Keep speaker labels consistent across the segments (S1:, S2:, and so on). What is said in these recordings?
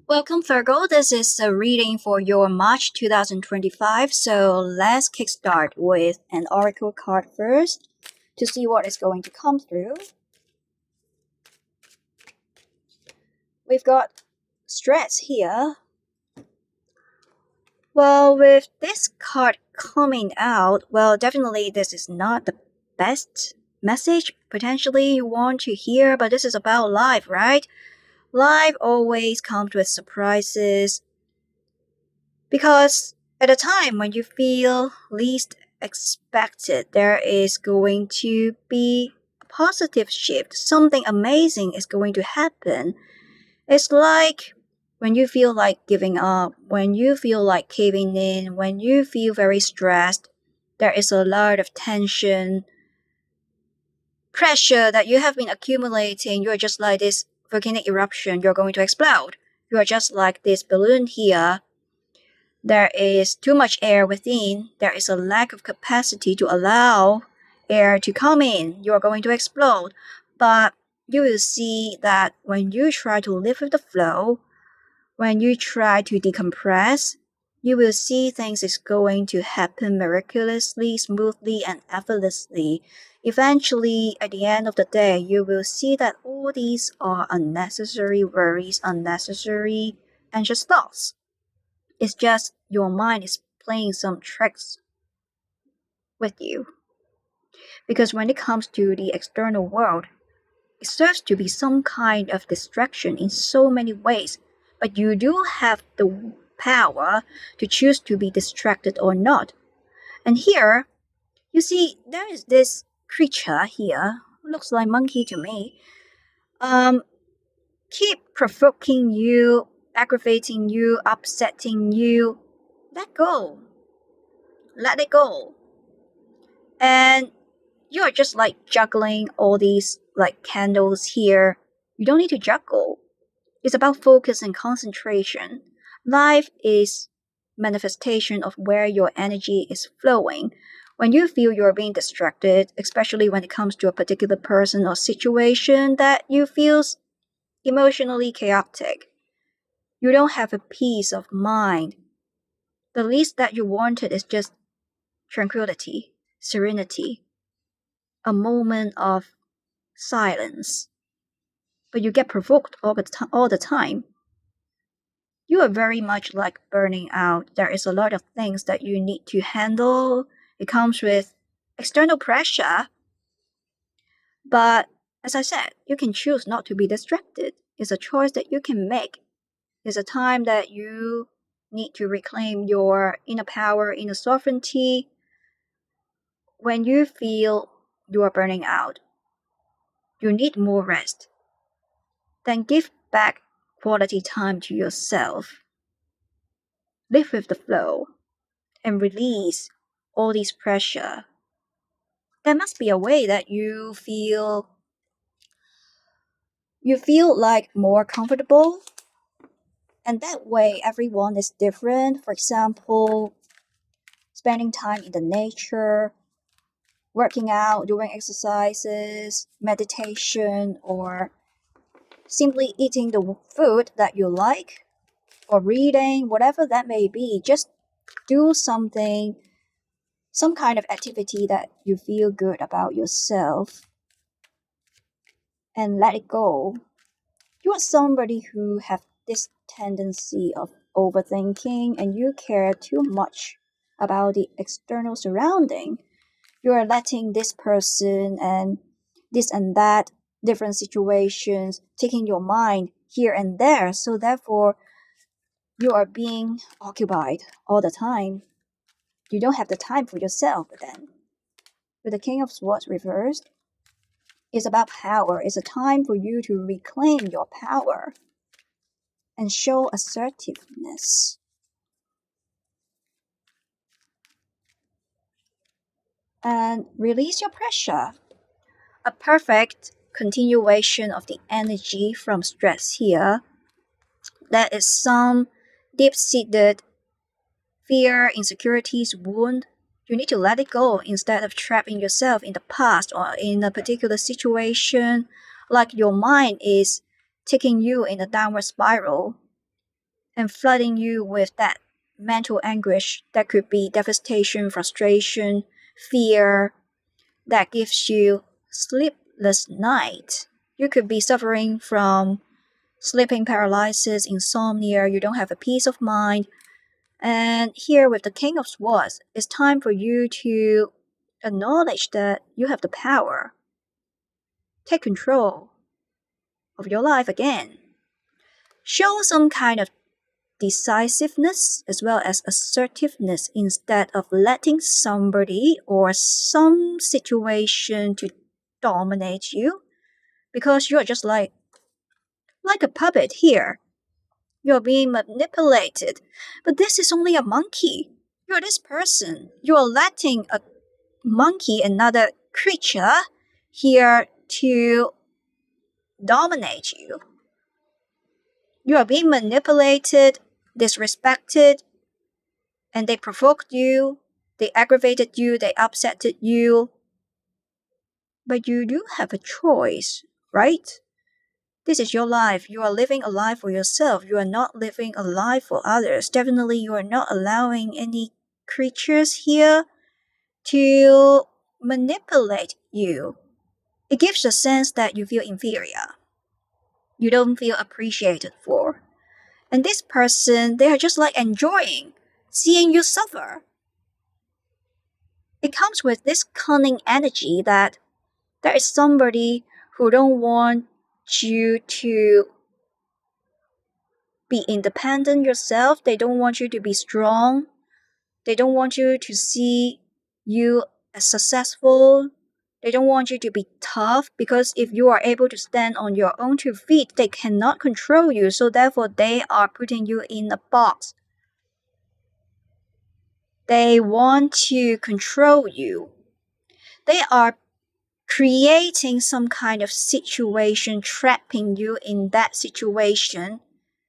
S1: Welcome, Virgo. This is a reading for your March 2025. So let's kickstart with an oracle card first to see what is going to come through. We've got stress here. Well, with this card coming out, well, definitely this is not the best message potentially you want to hear, but this is about life, right? Life always comes with surprises. Because at a time when you feel least expected, there is going to be a positive shift. Something amazing is going to happen. It's like when you feel like giving up, when you feel like caving in, when you feel very stressed, there is a lot of tension, pressure that you have been accumulating. You're just like this volcanic eruption, you're going to explode. You are just like this balloon here. There is too much air within. There is a lack of capacity to allow air to come in. You are going to explode. But you will see that when you try to live with the flow, when you try to decompress, you will see things is going to happen miraculously, smoothly, and effortlessly. Eventually, at the end of the day, you will see that all these are unnecessary worries, unnecessary anxious thoughts. It's just your mind is playing some tricks with you. Because when it comes to the external world, it serves to be some kind of distraction in so many ways, but you do have the power to choose to be distracted or not. And here, you see, there is this creature here, looks like monkey to me, um, keep provoking you, aggravating you, upsetting you. Let go. Let it go. And you're just like juggling all these like candles here. You don't need to juggle. It's about focus and concentration. Life is manifestation of where your energy is flowing. When you feel you're being distracted, especially when it comes to a particular person or situation that you feel emotionally chaotic, you don't have a peace of mind. The least that you wanted is just tranquility, serenity, a moment of silence, but you get provoked all the time. You are very much like burning out. There is a lot of things that you need to handle. It comes with external pressure, but as I said, you can choose not to be distracted. It's a choice that you can make. It's a time that you need to reclaim your inner power, inner sovereignty. When you feel you are burning out, you need more rest. Then give back quality time to yourself. Live with the flow and release all this pressure. There must be a way that you feel like more comfortable, and that way everyone is different. For example, spending time in the nature, working out, doing exercises, meditation, or simply eating the food that you like, or reading, whatever that may be. Just do something, some kind of activity that you feel good about yourself, and let it go. You are somebody who have this tendency of overthinking, and you care too much about the external surrounding. You are letting this person and this and that different situations taking your mind here and there, so therefore you are being occupied all the time. You don't have the time for yourself. But then with the King of Swords reversed, it's about power. It's a time for you to reclaim your power and show assertiveness. And release your pressure. A perfect continuation of the energy from stress here. There is some deep seated fear, insecurities, wound. You need to let it go instead of trapping yourself in the past or in a particular situation, like your mind is taking you in a downward spiral. and flooding you with that mental anguish that could be devastation, frustration, fear, that gives you sleepless night. You could be suffering from sleeping paralysis, insomnia, you don't have a peace of mind. And here with the King of Swords, it's time for you to acknowledge that you have the power. Take control of your life again. Show some kind of decisiveness as well as assertiveness instead of letting somebody or some situation to dominate you, because you're just like a puppet here. You're being manipulated. But this is only a monkey. You're this person. You're letting a monkey, another creature, here to dominate you. You are being manipulated, disrespected, and they provoked you, they aggravated you, they upsetted you. But you do have a choice, right? This is your life. You are living a life for yourself. You are not living a life for others. Definitely, you are not allowing any creatures here to manipulate you. It gives a sense that you feel inferior. You don't feel appreciated for. And this person, they are just like enjoying seeing you suffer. It comes with this cunning energy that there is somebody who don't want you to be independent yourself. They don't want you to be strong. They don't want you to see you as successful. They don't want you to be tough, because if you are able to stand on your own 2 feet, they cannot control you. So therefore, they are putting you in a box. They want to control you. They are creating some kind of situation, trapping you in that situation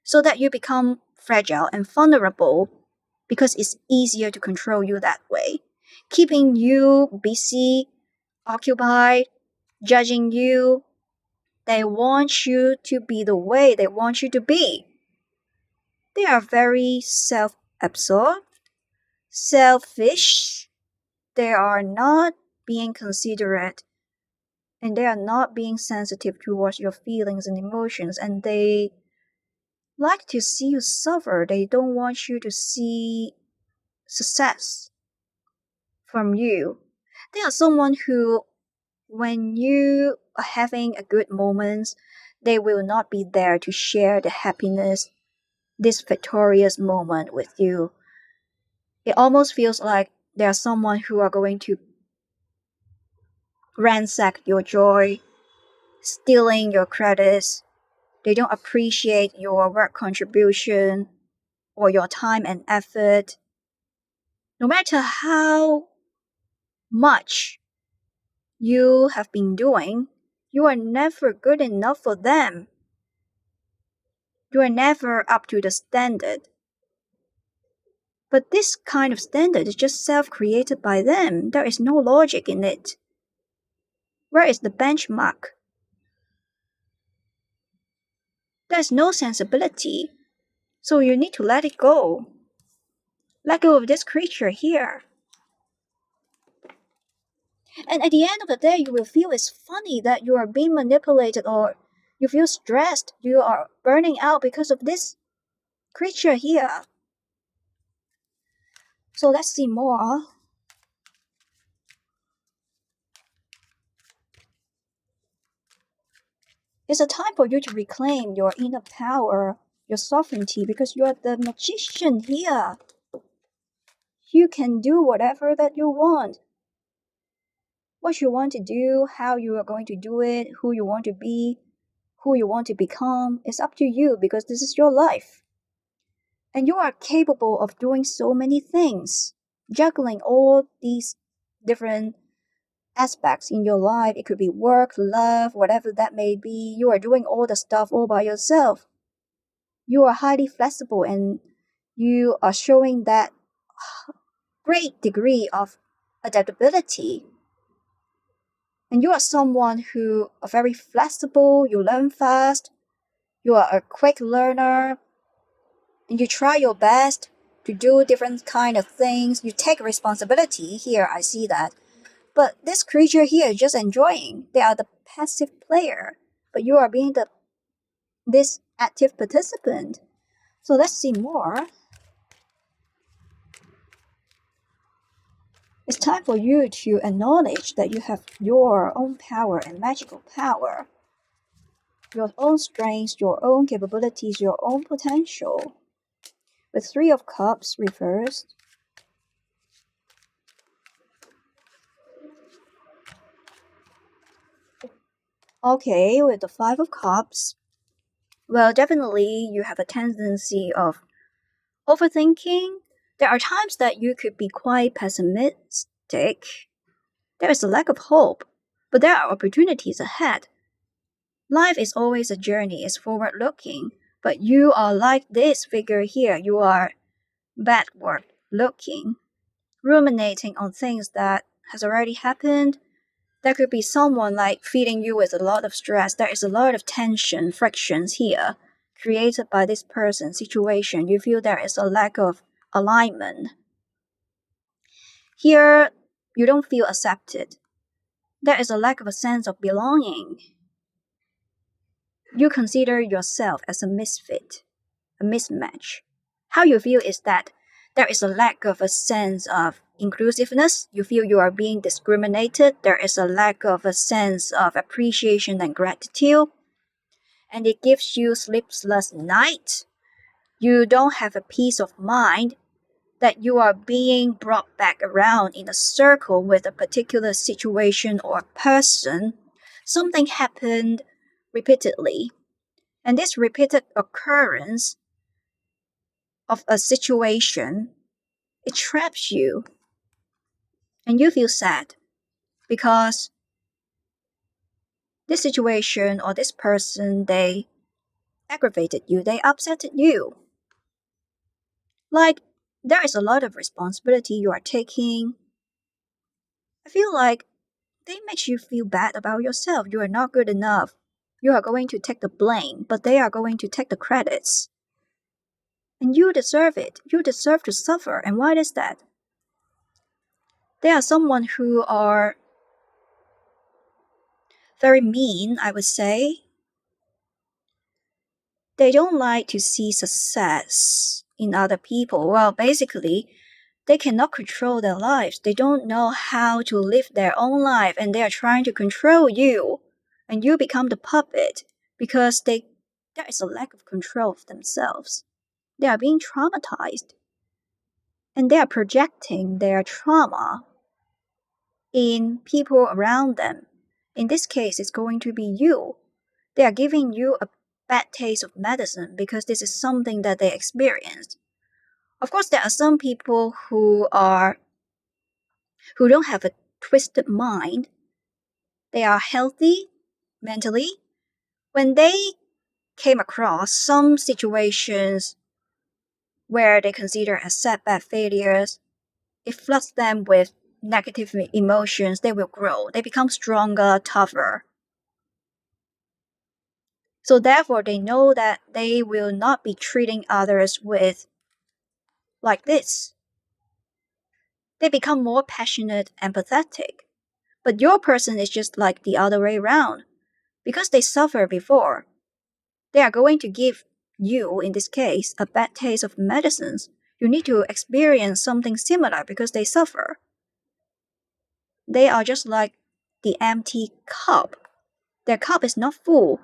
S1: so that you become fragile and vulnerable, because it's easier to control you that way. Keeping you busy, occupied, judging you. They want you to be the way they want you to be. They are very self-absorbed, selfish. They are not being considerate, and they are not being sensitive towards your feelings and emotions, and they like to see you suffer. They don't want you to see success from you. They are someone who, when you are having a good moment, they will not be there to share the happiness, this victorious moment with you. It almost feels like they are someone who are going to ransack your joy, stealing your credits. They don't appreciate your work contribution or your time and effort. No matter how much you have been doing, you are never good enough for them. You are never up to the standard. But this kind of standard is just self-created by them. There is no logic in it. Where is the benchmark? There's no sensibility. So you need to let it go. Let go of this creature here. And at the end of the day, you will feel it's funny that you are being manipulated, or you feel stressed, you are burning out because of this creature here. So let's see more. It's a time for you to reclaim your inner power, your sovereignty, because you are the magician here. You can do whatever that you want. What you want to do, how you are going to do it, who you want to be, who you want to become, it's up to you, because this is your life. And you are capable of doing so many things, juggling all these different aspects in your life. It could be work, love, whatever that may be. You are doing all the stuff all by yourself. You are highly flexible, and you are showing that great degree of adaptability. And you are someone who are very flexible, you learn fast, you are a quick learner, and you try your best to do different kind of things. You take responsibility. Here, I see that. But this creature here is just enjoying. They are the passive player, but you are being this active participant. So let's see more. It's time for you to acknowledge that you have your own power and magical power, your own strengths, your own capabilities, your own potential. With Three of Cups reversed. Okay, with the Five of Cups, well, definitely you have a tendency of overthinking. There are times that you could be quite pessimistic. There is a lack of hope, but there are opportunities ahead. Life is always a journey, it's forward looking, but you are like this figure here. You are backward looking, ruminating on things that has already happened. There could be someone like feeding you with a lot of stress. There is a lot of tension, frictions here created by this person, situation. You feel there is a lack of alignment. Here, you don't feel accepted. There is a lack of a sense of belonging. You consider yourself as a misfit, a mismatch. How you feel is that there is a lack of a sense of inclusiveness. You feel you are being discriminated. There is a lack of a sense of appreciation and gratitude. And it gives you sleepless nights. You don't have a peace of mind that you are being brought back around in a circle with a particular situation or person. Something happened repeatedly. And this repeated occurrence of a situation, it traps you. And you feel sad because this situation or this person, they aggravated you, they upsetted you. Like, there is a lot of responsibility you are taking. I feel like they makes you feel bad about yourself. You are not good enough. You are going to take the blame, but they are going to take the credits. And you deserve it. You deserve to suffer. And why is that? They are someone who are very mean, I would say. They don't like to see success in other people. Well, basically, they cannot control their lives. They don't know how to live their own life, and they are trying to control you. And you become the puppet because there is a lack of control of themselves. They are being traumatized. And they are projecting their trauma in people around them. In this case, it's going to be you. They are giving you a bad taste of medicine because this is something that they experienced. Of course, there are some people who don't have a twisted mind. They are healthy mentally. When they came across some situations where they consider as setback failures, it floods them with negative emotions. They will grow. They become stronger, tougher. So therefore, they know that they will not be treating others with like this. They become more passionate and empathetic. But your person is just like the other way around. Because they suffered before, they are going to give you, in this case, a bad taste of medicines. You need to experience something similar because they suffer. They are just like the empty cup. Their cup is not full,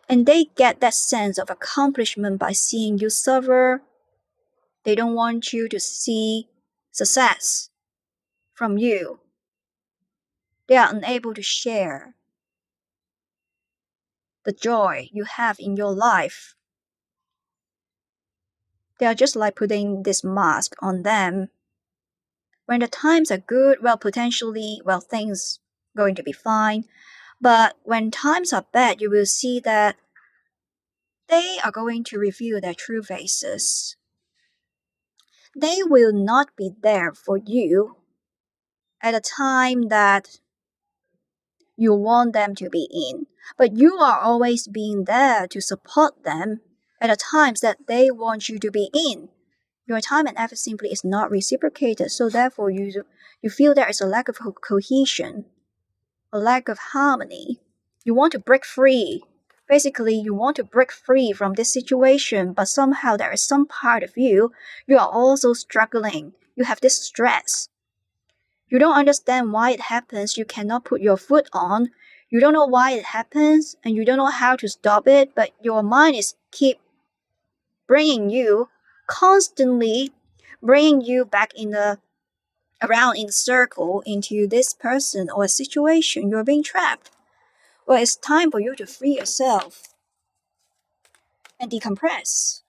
S1: and they get that sense of accomplishment by seeing you suffer. They don't want you to see success from you. They are unable to share the joy you have in your life. They are just like putting this mask on them. When the times are good, well, potentially, well, things going to be fine. But when times are bad, you will see that they are going to reveal their true faces. They will not be there for you at a time that you want them to be in, but you are always being there to support them at the times that they want you to be in. Your time and effort simply is not reciprocated, so therefore you feel there is a lack of cohesion, a lack of harmony. You want to break free. Basically, you want to break free from this situation, but somehow there is some part of you, you are also struggling. You have this stress. You don't understand why it happens. You cannot put your foot on. You don't know why it happens, and you don't know how to stop it, but your mind is keep bringing you, constantly bringing you back around in a circle into this person or a situation. You're being trapped. Well, it's time for you to free yourself and decompress.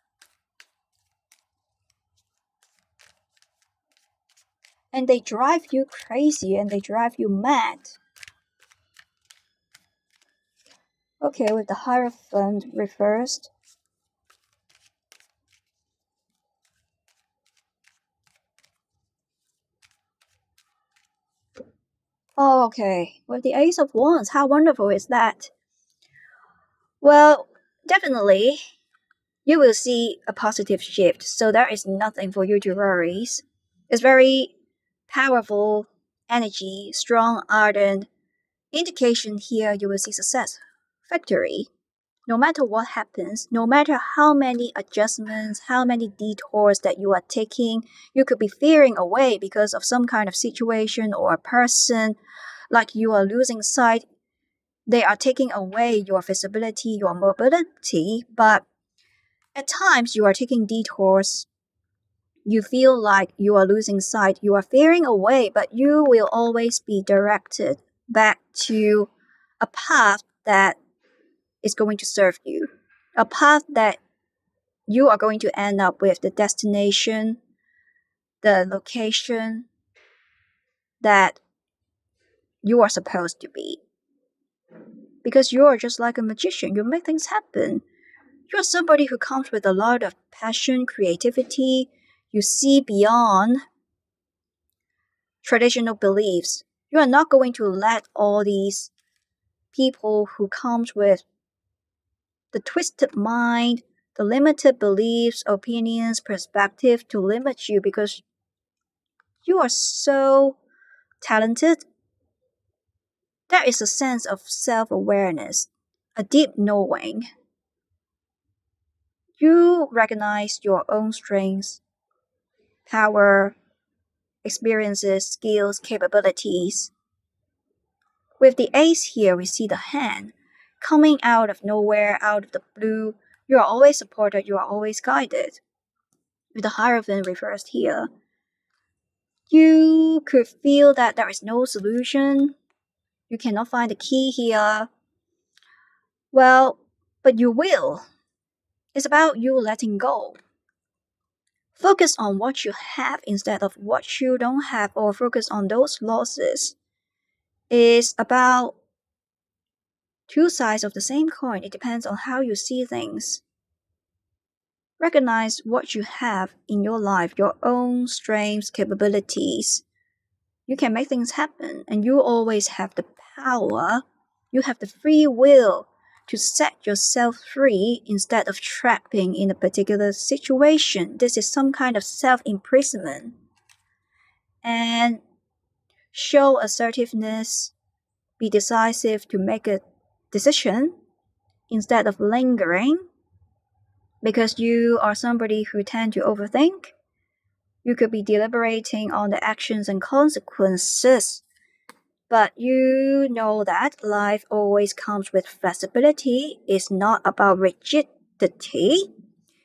S1: And they drive you crazy and they drive you mad. Okay, with the Hierophant reversed. Oh, okay, with the Ace of Wands, how wonderful is that? Well, definitely, you will see a positive shift, so there is nothing for you to worry. It's very powerful energy, strong, ardent indication here. You will see success, victory. No matter what happens, no matter how many adjustments, how many detours that you are taking, you could be veering away because of some kind of situation or a person, like you are losing sight. They are taking away your visibility, your mobility, but at times you are taking detours. You feel like you are losing sight, you are veering away, but you will always be directed back to a path that is going to serve you, a path that you are going to end up with the destination, the location that you are supposed to be. Because you are just like a magician, you make things happen. You're somebody who comes with a lot of passion, creativity. You see beyond traditional beliefs. You are not going to let all these people who comes with the twisted mind, the limited beliefs, opinions, perspective to limit you because you are so talented. There is a sense of self-awareness, a deep knowing. You recognize your own strengths, power, experiences, skills, capabilities. With the ace here, we see the hand coming out of nowhere, out of the blue. You are always supported, you are always guided. With the Hierophant reversed here, you could feel that there is no solution. You cannot find the key here. Well, but you will. It's about you letting go. Focus on what you have instead of what you don't have, or focus on those losses. It's about two sides of the same coin. It depends on how you see things. Recognize what you have in your life, your own strengths, capabilities. You can make things happen, and you always have the power. You have the free will to set yourself free instead of trapping in a particular situation. This is some kind of self-imprisonment. And show assertiveness, be decisive to make a decision instead of lingering, because you are somebody who tend to overthink. You could be deliberating on the actions and consequences, but you know that life always comes with flexibility. It's not about rigidity.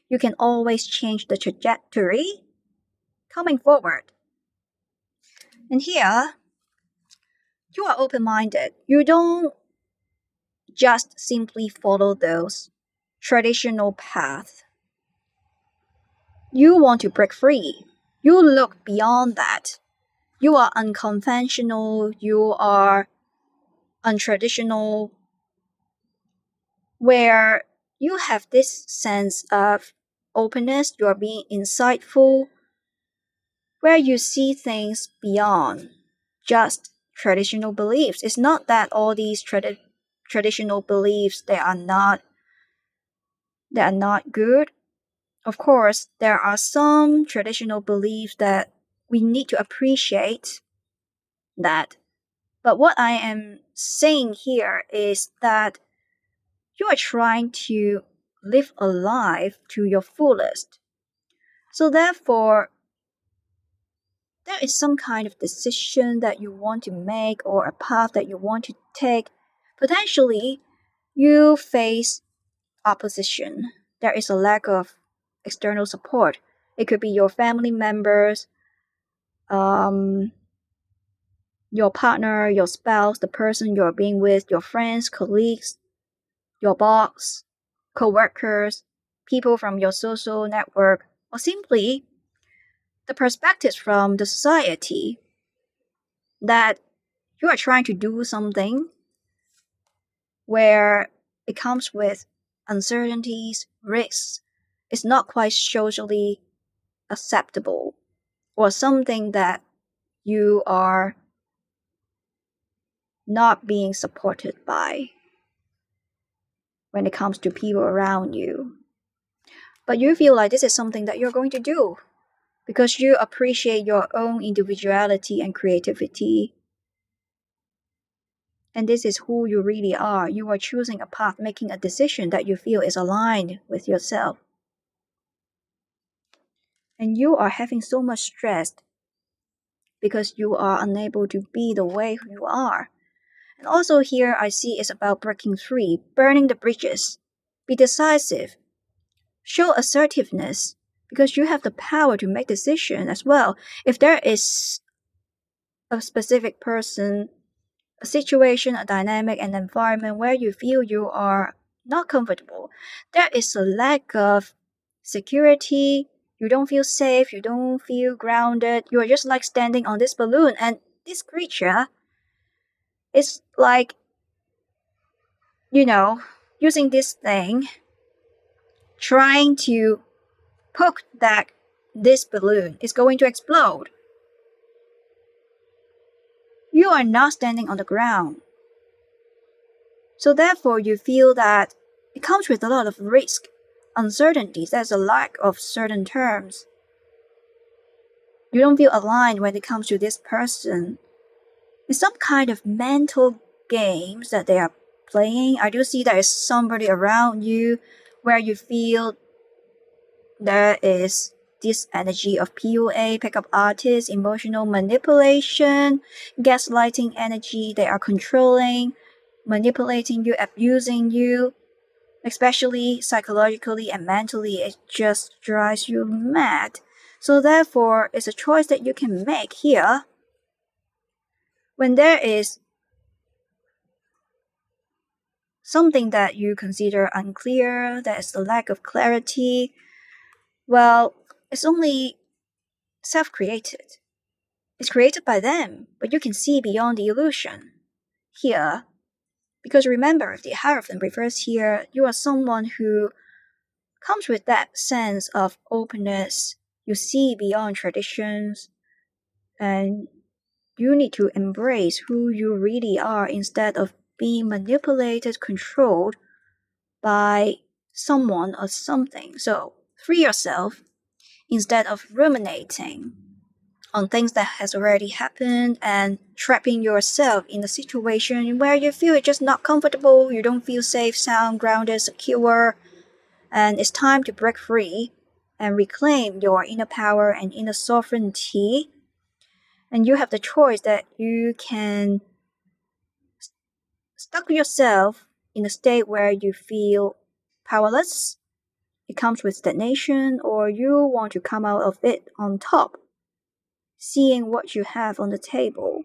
S1: You can always change the trajectory coming forward. And here, you are open-minded. You don't just simply follow those traditional paths. You want to break free. You look beyond that. You are unconventional, you are untraditional, where you have this sense of openness, you are being insightful, where you see things beyond just traditional beliefs. It's not that all these traditional beliefs, they are not that are not good. Of course, there are some traditional beliefs that we need to appreciate that. But what I am saying here is that you are trying to live a life to your fullest. So therefore, there is some kind of decision that you want to make or a path that you want to take. Potentially, you face opposition. There is a lack of external support. It could be your family members, um, your partner, your spouse, the person you're being with, your friends, colleagues, your boss, co-workers, people from your social network, or simply the perspectives from the society that you are trying to do something where it comes with uncertainties, risks, it's not quite socially acceptable, or something that you are not being supported by when it comes to people around you. But you feel like this is something that you're going to do because you appreciate your own individuality and creativity. And this is who you really are. You are choosing a path, making a decision that you feel is aligned with yourself. And you are having so much stress because you are unable to be the way you are. And also here I see it's about breaking free, burning the bridges. Be decisive. Show assertiveness because you have the power to make decisions as well. If there is a specific person, a situation, a dynamic, an environment where you feel you are not comfortable, there is a lack of security, you don't feel safe, you don't feel grounded, you are just like standing on this balloon, and this creature is like, using this thing, trying to poke that this balloon is going to explode. You are not standing on the ground. So therefore, you feel that it comes with a lot of risk, uncertainties, there's a lack of certain terms. You don't feel aligned when it comes to this person. It's some kind of mental games that they are playing. I do see there is somebody around you where you feel there is this energy of PUA, pickup artists, emotional manipulation, gaslighting energy. They are controlling, manipulating you, abusing you, especially psychologically and mentally. It just drives you mad. So therefore, it's a choice that you can make here. When there is something that you consider unclear, there is a lack of clarity, well, it's only self-created. It's created by them, but you can see beyond the illusion. Here, because remember, the Hierophant refers here, you are someone who comes with that sense of openness. You see beyond traditions, and you need to embrace who you really are instead of being manipulated, controlled by someone or something. So free yourself instead of ruminating on things that has already happened and trapping yourself in a situation where you feel just not comfortable, you don't feel safe, sound, grounded, secure, and it's time to break free and reclaim your inner power and inner sovereignty. And you have the choice that you can stuck yourself in a state where you feel powerless, it comes with stagnation, or you want to come out of it on top, seeing what you have on the table.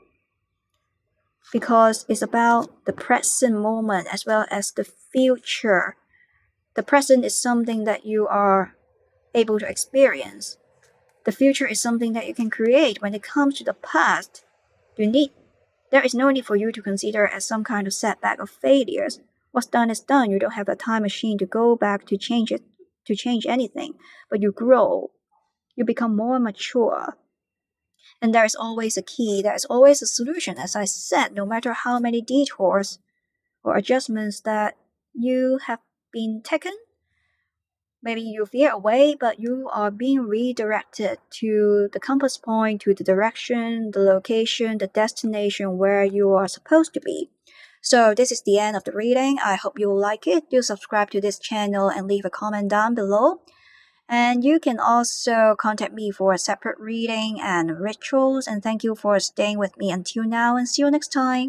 S1: Because it's about the present moment as well as the future. The present is something that you are able to experience. The future is something that you can create. When it comes to the past, there is no need for you to consider as some kind of setback or failures. What's done is done. You don't have a time machine to go back to change it, to change anything. But you grow. You become more mature. And there is always a key. There is always a solution. As I said, no matter how many detours or adjustments that you have been taken, Maybe you veer away, but you are being redirected to the compass point, to the direction, the location, the destination where you are supposed to be. So this is the end of the reading. I hope you like it. Do subscribe to this channel and leave a comment down below. And you can also contact me for a separate reading and rituals. And thank you for staying with me until now, and see you next time.